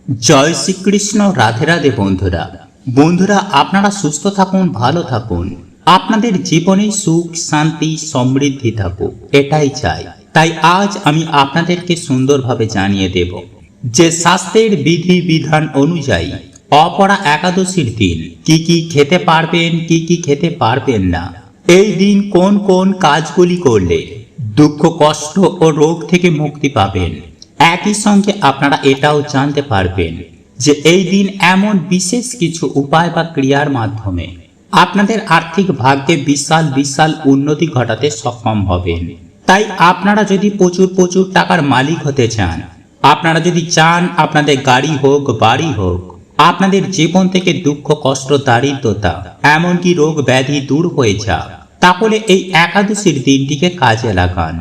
জয় শ্রীকৃষ্ণ। রাধে রাধে বন্ধুরা। আপনারা সুস্থ থাকুন, ভালো থাকুন, আপনাদের জীবনে সুখ শান্তি সমৃদ্ধি থাকুক, এটাই চাই। তাই আজ আমি আপনাদেরকে সুন্দরভাবে জানিয়ে দেব যে শাস্ত্রের বিধি বিধান অনুযায়ী অপরা একাদশীর দিন কি কি খেতে পারবেন, কি কি খেতে পারবেন না। এই দিন কোন কোন কাজগুলি করলে দুঃখ কষ্ট ও রোগ থেকে মুক্তি পাবেন। একই সঙ্গে আপনারা এটাও জানতে পারবেন যে এই দিন এমন বিশেষ কিছু উপায় বা ক্রিয়ার মাধ্যমে আপনাদের আর্থিক ভাগ্যে বিশাল বিশাল উন্নতি ঘটাতে সক্ষম হবেন। তাই আপনারা যদি প্রচুর প্রচুর টাকার মালিক হতে চান, আপনারা যদি চান আপনাদের গাড়ি হোক বাড়ি হোক, আপনাদের জীবন থেকে দুঃখ কষ্ট দারিদ্রতা এমনকি রোগ ব্যাধি দূর হয়ে যাক, তাহলে এই একাদশীর দিনটিকে কাজে লাগান,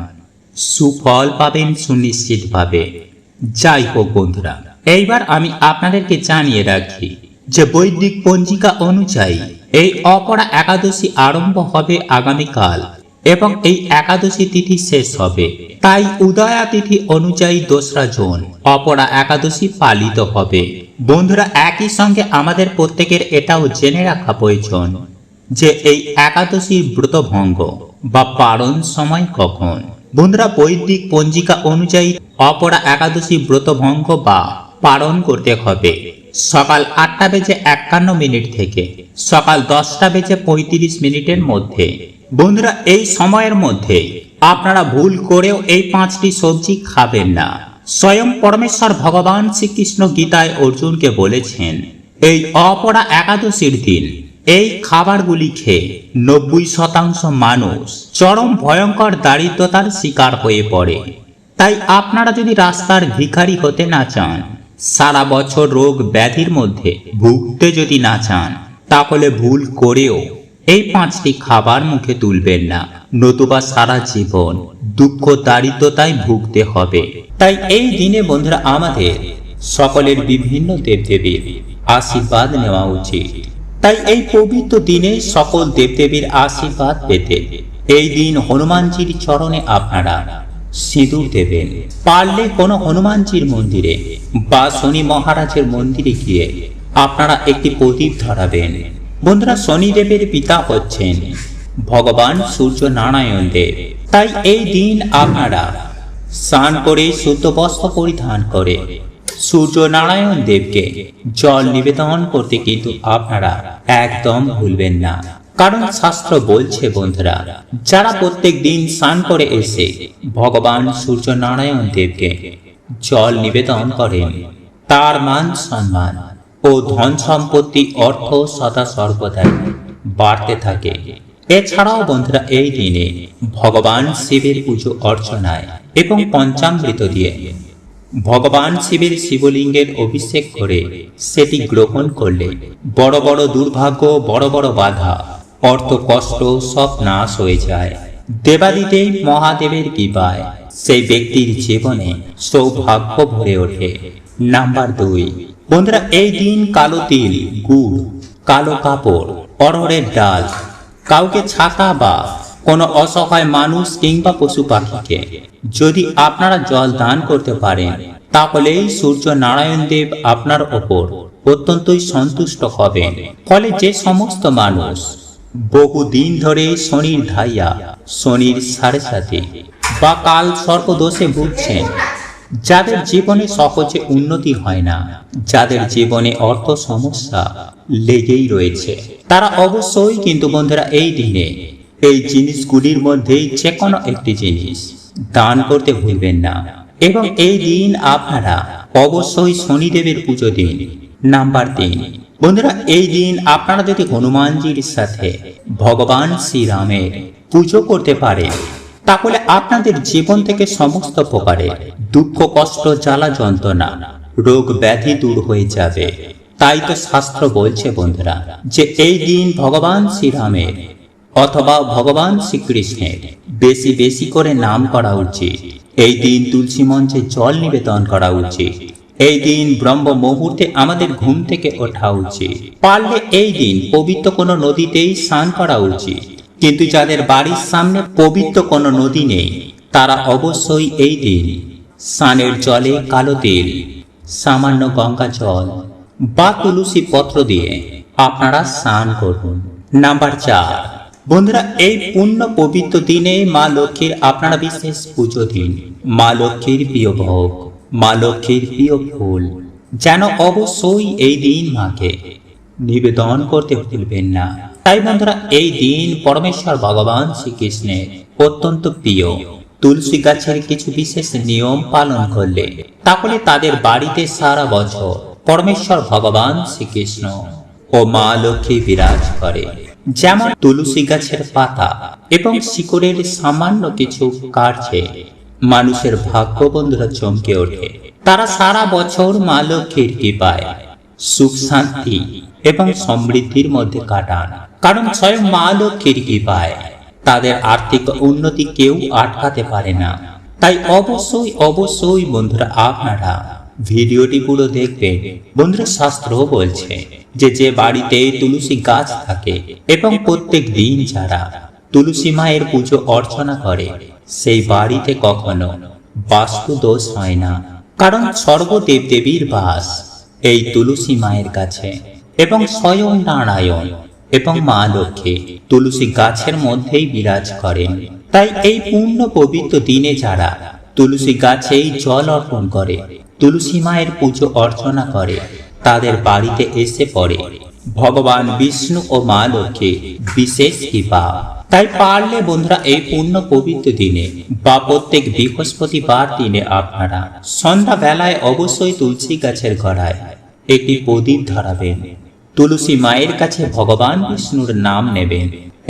সুফল পাবেন সুনিশ্চিতভাবে। যাই হোক বন্ধুরা, এইবার আমি আপনাদেরকে জানিয়ে রাখি যে বৈদিক পঞ্জিকা অনুযায়ী এই অপরা একাদশী আরম্ভ হবে আগামীকাল এবং এই একাদশী তিথি শেষ হবে। তাই উদয়া তিথি অনুযায়ী 2রা জুন অপরা একাদশী পালিত হবে। বন্ধুরা, একই সঙ্গে আমাদের প্রত্যেকের এটাও জেনে রাখা প্রয়োজন যে এই একাদশীর ব্রতভঙ্গ বা পালন সময় কখন। বন্ধুরা, বৈদিক পঞ্জিকা অনুযায়ী অপরা একাদশী ব্রতভঙ্গ বা পালন করতে হবে সকাল 8:51 থেকে সকাল 10:35 মধ্যে। বন্ধুরা, এই সময়ের মধ্যে আপনারা ভুল করেও এই 5টি সবজি খাবেন না। স্বয়ং পরমেশ্বর ভগবান শ্রীকৃষ্ণ গীতায় অর্জুনকে বলেছেন এই অপরা একাদশীর দিন এই খাবারগুলি খেয়ে 90% মানুষ চরম ভয়ঙ্কর দারিদ্রতার শিকার হয়ে পড়ে। তাই আপনারা যদি রাস্তার ভিখারি হতে না চান, সারা বছর রোগ ব্যাধির মধ্যে ভুগতে যদি না চান, তাহলে ভুল করেও এই 5টি খাবার মুখে তুলবেন না, নতুবা সারা জীবন দুঃখ দারিদ্রতায় ভুগতে হবে। তাই এই দিনে বন্ধুরা আমাদের সকলের বিভিন্ন দেবদেবীর আশীর্বাদ নেওয়া উচিত। তাই এই পবিত্র দিনে সকল দেবদেবীর আশীর্বাদ পেতে এই দিন হনুমানজির চরণে আপনারা সিঁদুর দেবেন। পারলে কোনো হনুমানজির মন্দিরে বা শনি মহারাজের মন্দিরে গিয়ে আপনারা একটি প্রদীপ ধরাবেন। বন্ধুরা, শনিদেবের পিতা হচ্ছেন ভগবান সূর্য নারায়ণ দেব। তাই এই দিন আপনারা স্নান করে শুদ্ধ বস্ত্র পরিধান করে সূর্য নারায়ণ দেবকে জল নিবেদন করতে কিন্তু আপনারা একদম ভুলবেন না। কারণ শাস্ত্র বলছে বন্ধুরা, যারা প্রত্যেক দিন স্নান করে এসে ভগবান সূর্য নারায়ণ দেবকে জল নিবেদন করেন, তার মান সম্মান ও ধন সম্পত্তি অর্থ সদা সর্বদাই বাড়তে থাকে। এছাড়াও বন্ধুরা এই দিনে ভগবান শিবের পুজো অর্চনায় এবং পঞ্চামৃত দিয়ে ভগবান শিবের শিবলিঙ্গের অভিষেক করে সেটি গ্রহণ করলে বড় বড় দুর্ভাগ্য, বড় বড় বাধা, অর্থ কষ্ট সব নাশ হয়ে যায়। দেবাদিদেব মহাদেবের কৃপায় সেই ব্যক্তির জীবনে সৌভাগ্য ভরে ওঠে। নাম্বার 2, বন্ধুরা এই দিন কালো তিল, গুড়, কালো কাপড়, অড়হরের ডাল, কাউকে ছাতা বা কোনো অসহায় মানুষ কিংবা পশু পাখিকে যদি আপনারা জল দান করতে পারেন, তাহলেই সূর্য নারায়ণ দেব আপনার ওপর অত্যন্তই সন্তুষ্ট হবেন। ফলে যে সমস্ত মানুষ বহুদিন ধরে শনির ধাইয়া, শনির সাথে বা কাল সর্পদোষে ভুগছেন, যাদের জীবনে সহজে উন্নতি হয় না, যাদের জীবনে অর্থ সমস্যা লেগেই রয়েছে, তারা অবশ্যই কিন্তু বন্ধুরা এই দিনে এই জিনিসগুলির মধ্যে যে কোনো একটি জিনিস দান করতে ভুলবেন না। এবং এই দিন আপনারা অবশ্যই শনিদেবের পুজো দিন। নাম্বার 3, বন্ধুরা এই দিন আপনারা যদি হনুমানজির সাথে ভগবান শ্রীরামের পুজো করতে পারেন, তাহলে আপনাদের জীবন থেকে সমস্ত প্রকারের দুঃখ কষ্ট জ্বালা যন্ত্রণা রোগ ব্যাধি দূর হয়ে যাবে। তাই তো শাস্ত্র বলছে বন্ধুরা যে এই দিন ভগবান শ্রীরামের অথবা ভগবান শ্রীকৃষ্ণের বেশি বেশি করে নাম করা উচিত। এই দিন তুলসী মঞ্চে জল নিবেদন করা উচিত। এই দিন ব্রহ্ম মুহূর্তে আমাদের ঘুম থেকে ওঠা উচিত। পারলে এই দিন পবিত্র কোনো নদীতেই স্নান করা উচিত। কিন্তু যাদের বাড়ির সামনে পবিত্র কোনো নদী নেই, তারা অবশ্যই এই দিন স্নানের জলে কালো তেল সামান্য গঙ্গা জল বা তুলসী পত্র দিয়ে আপনারা স্নান করুন। নাম্বার 4, বন্ধুরা এই পুণ্য পবিত্র দিনে মা লক্ষ্মীর আপনারা বিশেষ পুজো দিন। মা লক্ষ্মীর প্রিয় ভোগ, মা লক্ষ্মীর প্রিয় ফুল যেন অবশ্যই এই দিন মাকে নিবেদন করতে ভুলবেন না। তাই বন্ধুরা এই দিন পরমেশ্বর ভগবান শ্রীকৃষ্ণের অত্যন্ত প্রিয় তুলসী গাছের কিছু বিশেষ নিয়ম পালন করলে তাহলে তাদের বাড়িতে সারা বছর পরমেশ্বর ভগবান শ্রীকৃষ্ণ ও মা লক্ষ্মী বিরাজ করে। যেমন তুলসী গাছের পাতা এবং শিকড়ের সামান্য কিছু কার্যে মানুষের ভাগ্য বন্ধুরা চমকে ওঠে। তারা সারা বছর মা লক্ষ্মীর কৃপায় সুখ শান্তি এবং সমৃদ্ধির মধ্যে কাটান। কারণ স্বয়ং মা লক্ষ্মীর কৃপায় তাদের আর্থিক উন্নতি কেউ আটকাতে পারে না। তাই অবশ্যই বন্ধুরা আপনারা ভিডিওটি পুরো দেখবেন। বন্ধুরা শাস্ত্র বলছে যে বাড়িতে তুলসী গাছ থাকে এবং প্রত্যেক দিন যারা তুলসী মায়ের পুজো অর্চনা করে সেই বাড়িতে কখনো বাস্তু দোষ হয় না। কারণ সর্বদেব দেবীর বাস এই তুলসী মায়ের কাছে এবং স্বয়ং নারায়ণ এবং মা লক্ষ্মী তুলসী গাছের মধ্যেই বিরাজ করেন। তাই এই পূর্ণ পবিত্র দিনে যারা তুলসী গাছেই জল অর্পণ করে, তুলসী মায়ের পুজো অর্চনা করে, তাদের বাড়িতে এসে পড়ে ভগবান বিষ্ণু ও মা লক্ষ্মী বিশেষ কৃপা। তাই পারলে বন্ধুরা এই পূর্ণ পবিত্র দিনে বা প্রত্যেক বৃহস্পতিবার দিনে আপনারা সন্ধ্যা বেলায় অবশ্যই তুলসী গাছের গোড়ায় একটি প্রদীপ ধরাবেন, তুলসী মায়ের কাছে ভগবান বিষ্ণুর নাম নেবেন।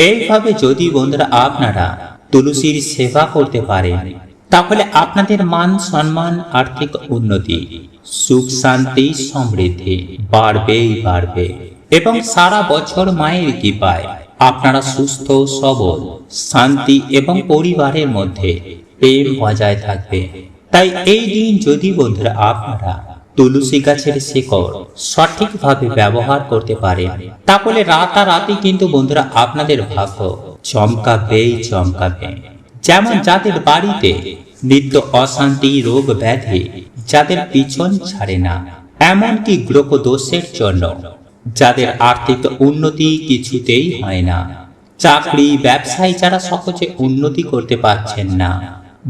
এইভাবে যদি বন্ধুরা আপনারা তুলসীর সেবা করতে পারেন তাহলে আপনাদের মান সম্মান, আর্থিক উন্নতি, সুখ শান্তি সমৃদ্ধি বাড়বে এবং সারা বছর মায়ের কৃপায় আপনারা সুস্থ সবল শান্তি এবং পরিবারের মধ্যে প্রেম বজায় থাকবে। তাই এই দিন যদি বন্ধুরা আপনারা তুলসী গাছের শিকড় সঠিকভাবে ব্যবহার করতে পারেন তাহলে রাতারাতি কিন্তু বন্ধুরা আপনাদের ভাগ্য চমকাবে। যেমন যাদের বাড়িতে নিত্য অশান্তি, রোগ ব্যাধি যাদের পিছন ছাড়ে না, এমনকি গ্রহ দোষের জন্য যাদের আর্থিক উন্নতি কিছুতেই হয় না, চাকরি ব্যবসায় যারা সহজে উন্নতি করতে পারছেন না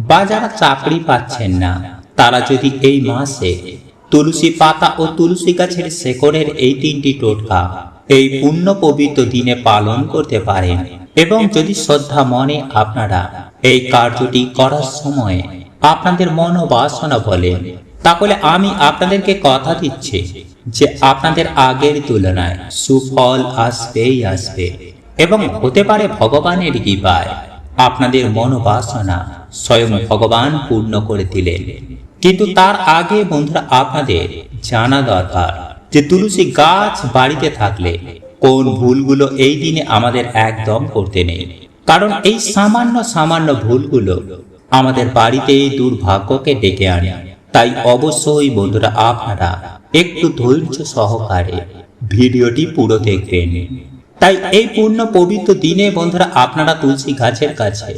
বা যারা চাকরি পাচ্ছেন না, তারা যদি এই মাসে তুলসী পাতা ও তুলসী গাছের শেকড়ের এই 3টি টোটকা এই পুণ্য পবিত্র দিনে পালন করতে পারেন এবং যদি শ্রদ্ধা মনে আপনারা এই কার্যটি করার সময় আপনাদের মনোবাসনা বলেন তাহলে আমি আপনাদেরকে কথা দিচ্ছি যে আপনাদের আগের তুলনায় সুফল আসবে এবং হতে পারে ভগবানের কৃপায় আপনাদের মনোবাসনা স্বয়ং ভগবান পূর্ণ করে দিলেন। কিন্তু তার আগে বন্ধুরা আপনাদের জানা দরকার যে তুলসী গাছ বাড়িতে থাকলে কোন ভুলগুলো এই দিনে আমাদের একদম করতে নেই। কারণ এই সামান্য ভুলগুলো আমাদের বাড়িতে দুর্ভাগ্যকে ডেকে আনে। তাই অবশ্যই বন্ধুরা আপনারা একটু ধৈর্য সহকারে ভিডিওটি পুরো দেখবেন। তাই এই পূর্ণ পবিত্র দিনে বন্ধুরা আপনারা তুলসী গাছের কাছে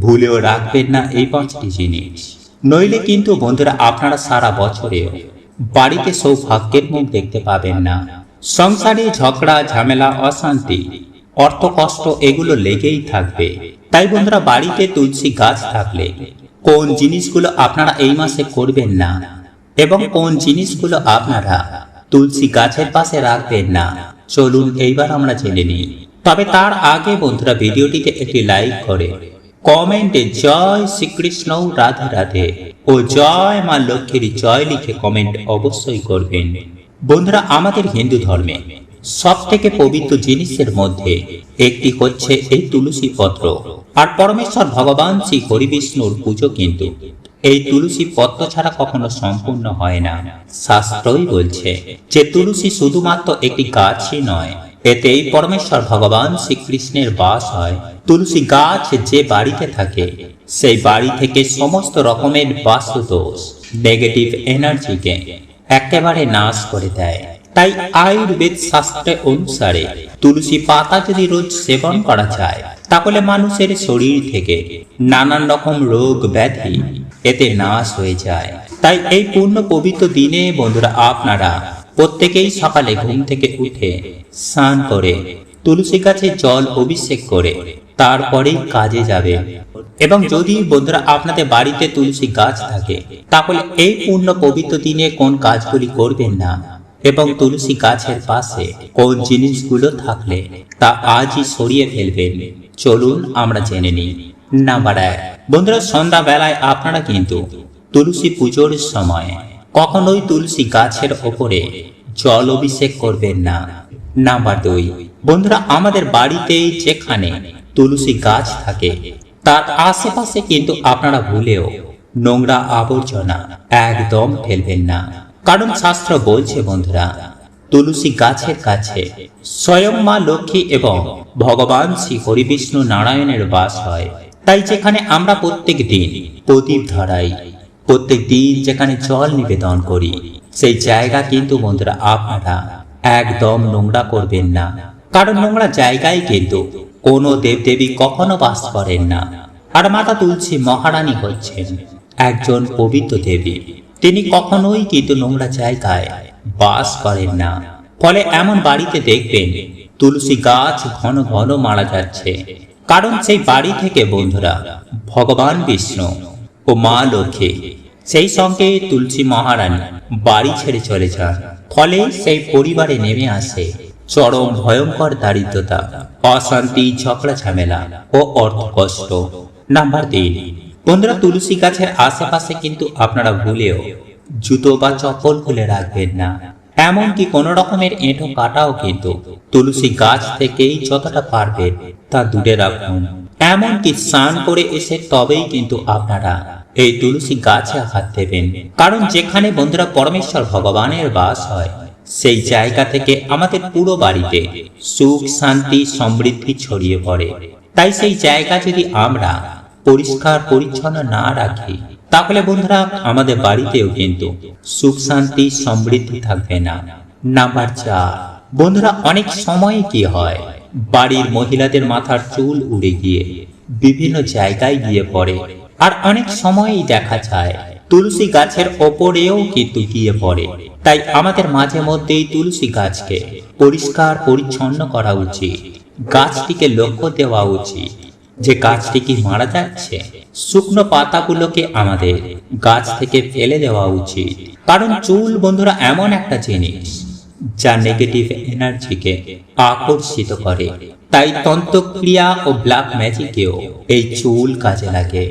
ভুলেও রাখবেন না এই 5টি জিনিস। নইলে কিন্তু বন্ধুরা আপনারা সারা বছরে বাড়িতে সৌভাগ্যের মুখ দেখতে পাবেন না। সংসারে ঝগড়া ঝামেলা, অশান্তি, অর্থ কষ্ট এগুলো লেগেই থাকবে। তাই বন্ধুরা বাড়িতে তুলসী গাছ থাকলে কোন জিনিসগুলো আপনারা এই মাসে করবেন না এবং কোন জিনিসগুলো আপনারা তুলসী গাছের পাশে রাখবেন না, চলুন এইবার আমরা জেনে নিই। তবে তার আগে বন্ধুরা ভিডিওটিতে একটি লাইক করে কমেন্টে জয় শ্রীকৃষ্ণ, রাধে রাধে ও জয় মা লক্ষ্মীর জয় লিখে কমেন্ট অবশ্যই করবেন। বন্ধুরা আমাদের হিন্দু ধর্মে সব থেকে পবিত্র জিনিসের মধ্যে একটি হচ্ছে এই তুলসী পত্র। আর পরমেশ্বর ভগবান শ্রী হরি বিষ্ণুর পুজো কিন্তু এই তুলসী পত্র ছাড়া কখনো সম্পূর্ণ হয় না। শাস্ত্রই বলছে যে তুলসী শুধুমাত্র একটি গাছই নয়, এতেই পরমেশ্বর ভগবান শ্রীকৃষ্ণের বাস হয়। তুলসী গাছ যে বাড়িতে থাকে সেই বাড়ি থেকে সমস্ত রকমের বাস্তু দোষ, নেগেটিভ এনার্জিকে একেবারে নাশ করে দেয়। তাই আয়ুর্বেদ শাস্ত্রে অনুসারে তুলসী পাতা যদি রোজ সেবন করা যায় তাহলে মানুষের শরীর থেকে নানান রকম রোগ ব্যাধি এতে নাশ হয়ে যায়। তাই এই পূর্ণ পবিত্র দিনে বন্ধুরা আপনারা প্রত্যেকেই সকালে ঘুম থেকে উঠে স্নান করে তুলসী গাছে জল অভিষেক করে তারপরেই কাজে যাবে। এবং যদি বন্ধুরা আপনাদের বাড়িতে তুলসী গাছ থাকে তাহলে এই পূর্ণ পবিত্র দিনে কোন কাজগুলি করবেন না এবং তুলসী গাছের পাশে কোন জিনিসগুলো থাকলে তা আজই সরিয়ে ফেলবেন, চলুন আমরা জেনে নিই। নাম্বার 1, বন্ধুরা সন্ধ্যা বেলায় আপনারা কিন্তু তুলসী পুজোর সময় কখনোই তুলসী গাছের ওপরে জল অভিষেক করবেন না। নাম্বার 2, বন্ধুরা আমাদের বাড়িতে যেখানে তুলসী গাছ থাকে তার আশেপাশে কিন্তু আপনারা ভুলেও নোংরা আবর্জনা একদম ফেলবেন না, কারণ শাস্ত্র বলছে বন্ধুরা তুলসী গাছের কাছে স্বয়ং মা লক্ষ্মী এবং ভগবান শ্রী হরি বিষ্ণু নারায়ণের বাস হয়। তাই যেখানে আমরা প্রত্যেক দিন প্রদীপ ধরাই, প্রত্যেক দিন যেখানে জল নিবেদন করি, সেই জায়গা কিন্তু বন্ধুরা আপনারা একদম নোংরা করবেন না, কারণ নোংরা জায়গায় কিন্তু কোনো দেবদেবী কখনো বাস করেন না। আর মাতা তুলসী মহারানী হচ্ছেন একজন পবিত্র দেবী, তিনি কখনোই কিন্তু নোংরা জায়গায় বাস করেন না। ফলে এমন বাড়িতে দেখবেন তুলসী গাছ ঘন ঘন মারা যাচ্ছে, কারণ সেই বাড়ি থেকে বন্ধুরা ভগবান বিষ্ণু ও মা লক্ষ্মী সেই সঙ্গে তুলসী মহারানী বাড়ি ছেড়ে চলে যান। ফলে সেই পরিবারে নেমে আসে চরম ভয়ঙ্কর দারিদ্রতা, অশান্তি, ঝগড়া ঝামেলা ও অর্থ কষ্ট। নাম্বার 3, বন্ধুরা তুলসী গাছের আশেপাশে কিন্তু আপনারা ভুলেও জুতো বা চপ্পল খুলে রাখবেন না, এমনকি কোন রকমের এঁটো কাটাও কিন্তু তুলসী গাছ থেকেই যতটা পারবেন তা দূরে রাখুন। এমনকি স্নান করে এসে তবেই কিন্তু আপনারা এই তুলসী গাছে হাত দেবেন, কারণ যেখানে বন্ধুরা পরমেশ্বর ভগবানের বাস হয় সেই জায়গা থেকে আমাদের পুরো বাড়িতে সুখ, শান্তি, সমৃদ্ধি ছড়িয়ে পড়ে। তাই সেই জায়গা যদি আমরা পরিষ্কার পরিচ্ছন্ন না রাখি তাহলে বন্ধুরা আমাদের বাড়িতেও কিন্তু সুখ, শান্তি, সমৃদ্ধি থাকবে না। নাম্বার 4, বন্ধুরা অনেক সময় কি হয় বাড়ির মহিলাদের মাথার চুল উড়ে গিয়ে বিভিন্ন জায়গায় গিয়ে পড়ে, আর অনেক সময়ই দেখা যায় তুলসী গাছের ওপরেও কিন্তু গিয়ে পড়ে। তাই আমাদের মাঝে মধ্যেই তুলসী গাছকে পরিষ্কার পরিচ্ছন্ন করা উচিত, গাছটিকে লক্ষ্য দেওয়া উচিত যে গাছটি কি মারা যাচ্ছে। শুকনো পাতাগুলোকে আমাদের গাছ থেকে ফেলে দেওয়া উচিত, কারণ চুল বন্ধুরা এমন একটা জিনিস যা নেগেটিভ এনার্জিকে আকর্ষিত করে। তাই তন্ত্রক্রিয়া ও ব্ল্যাক ম্যাজিকেও এই চুল কাজে লাগে।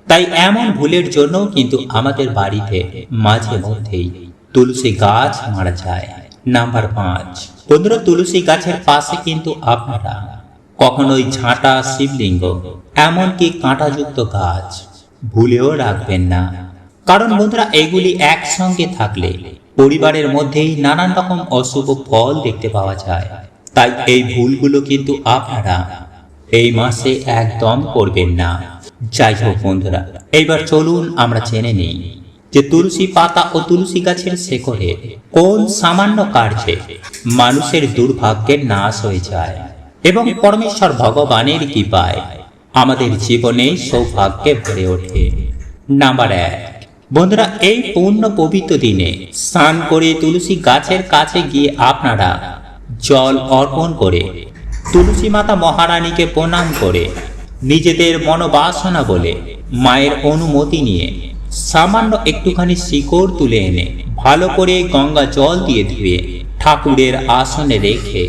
তাই এমন ভুলের জন্য কিন্তু আমাদের বাড়িতে মাঝে মধ্যেই তুলসী গাছ মারা যায়। নাম্বার 5, বন্ধুরা তুলসী গাছের পাশে কিন্তু আপনারা কখনোই ঝাঁটা, শিবলিঙ্গ, এমনকি কাঁটাযুক্ত গাছ ভুলেও রাখবেন না, কারণ বন্ধুরা এগুলি একসঙ্গে থাকলে পরিবারের মধ্যেই নানান রকম অশুভ ফল দেখতে পাওয়া যায়। তাই এই ভুলগুলো কিন্তু আপনারা এই মাসে একদম করবেন না। যাই হোক বন্ধুরা, এইবার চলুন আমরা জেনে নিই যে তুলসী পাতা ও তুলসী গাছের শেকড়ে কোন সামান্য কার্যে মানুষের দুর্ভাগ্যের নাশ হয়ে যায় এবং পরমেশ্বর ভগবানের কৃপায় আমাদের জীবনে সৌভাগ্যে ভরে ওঠে। নাম্বার 1, বন্ধুরা এই পূর্ণ পবিত্র দিনে স্নান করে তুলসী গাছের কাছে গিয়ে আপনারা জল অর্পণ করে তুলসী মাতা মহারানীকে প্রণাম করে নিজেদের মনোবাসনা বলে মায়ের অনুমতি নিয়ে সামান্য একটুখানি শিকড় তুলে এনে ভালো করে গঙ্গা জল দিয়ে ধুয়ে ঠাকুরের আসনে রেখে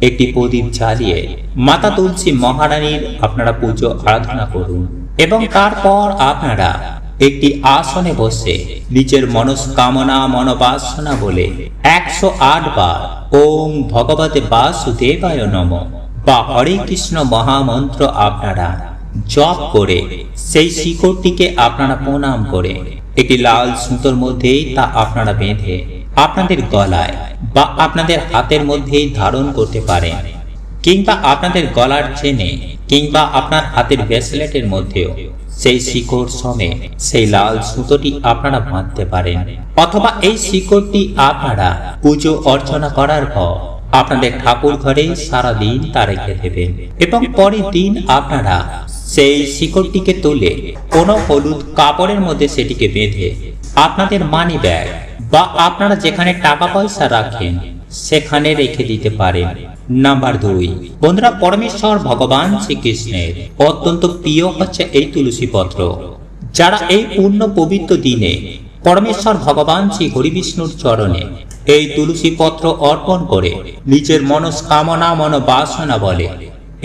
একটি প্রদীপ জ্বালিয়ে মাতা তুলসী মহারানীর আপনারা পুজো আরাধনা করুন এবং তারপর আপনারা একটি আসনে বসে নিজের মনস্কামনা মনোবাসনা বলে 108 বার ওম ভগবতে বাসুদেবায় নমঃ বা হরে কৃষ্ণ মহামন্ত্র আপনারা জপ করে সেই শিকড়টিকে আপনারা প্রণাম করে একটি লাল সুতোর মধ্যে তা আপনারা বেঁধে আপনাদের গলায় বা আপনাদের হাতের মধ্যেই ধারণ করতে পারেন, কিংবা আপনাদের গলার চেনে কিংবা আপনার হাতের ব্রেসলেটের মধ্যেও সেই শিকড় সমেত সেই লাল সুতোটি আপনারা বাঁধতে পারেন। অথবা এই শিকড়টি আপনারা পুজো অর্চনা করার পর আপনাদের ঠাকুর ঘরে সারাদিন তা রেখে দেবেন এবং পরের দিন আপনারা সেই শিকড়টিকে তুলে কোনো হলুদ কাপড়ের মধ্যে সেটিকে বেঁধে আপনাদের মানি ব্যাগ বা আপনারা যেখানে টাকা পয়সা রাখেন সেখানে রেখে দিতে পারেন। নাম্বার 2, বন্ধুরা পরমেশ্বর ভগবান শ্রীকৃষ্ণের অত্যন্ত প্রিয় হচ্ছে এই তুলসী পত্র। যারা এই পূর্ণ পবিত্র দিনে পরমেশ্বর ভগবান শ্রী হরিবিষ্ণুর চরণে এই তুলসী পত্র অর্পণ করে নিজের মনস্কামনা মনোবাসনা বলে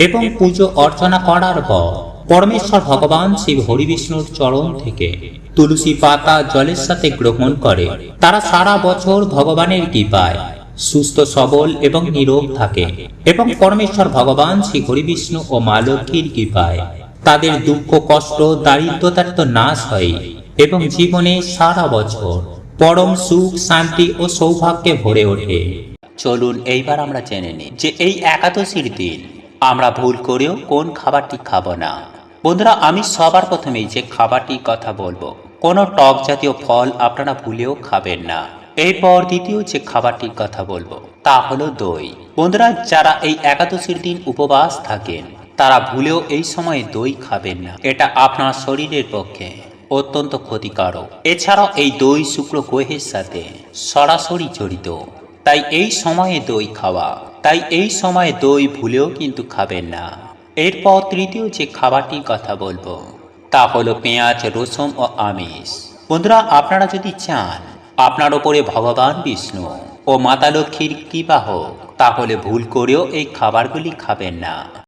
এবং পুজো অর্চনা করার পর পরমেশ্বর ভগবান শ্রী হরিবিষ্ণুর চরণ থেকে তুলসী পাতা জলের সাথে গ্রহণ করে, তারা সারা বছর ভগবানের কৃপায় সুস্থ সবল এবং নীরোগ থাকে এবং পরমেশ্বর ভগবান শ্রী হরিবিষ্ণু ও মা লক্ষ্মীর কৃপায় তাদের দুঃখ কষ্ট দারিদ্রতার তো নাশ হয় এবং জীবনে সারা বছর পরম সুখ শান্তি ও সৌভাগ্যে ভরে ওঠে। চলুন এইবার আমরা জেনে নিই যে এই একাদশীর দিন আমরা ভুল করেও কোন খাবারটি খাবো না। বন্ধুরা আমি সবার প্রথমেই যে খাবারটির কথা বলবো, কোনো টক জাতীয় ফল আপনারা ভুলেও খাবেন না। এরপর দ্বিতীয় যে খাবারটির কথা বলবো তা হলো দই। বন্ধুরা যারা এই একাদশীর দিন উপবাস থাকেন তারা ভুলেও এই সময়ে দই খাবেন না, এটা আপনার শরীরের পক্ষে অত্যন্ত ক্ষতিকারক। এছাড়াও এই দই শুক্র গ্রহের সাথে সরাসরি জড়িত, তাই এই সময়ে দই ভুলেও কিন্তু খাবেন না। এরপর তৃতীয় যে খাবারটির কথা বলবো তা হলো পেঁয়াজ রসুন ও আমিষ। বন্ধুরা আপনারা যদি চান আপনার ওপরে ভগবান বিষ্ণু ও মাতা লক্ষ্মীর কৃপা হোক তাহলে ভুল করেও এই খাবারগুলি খাবেন না।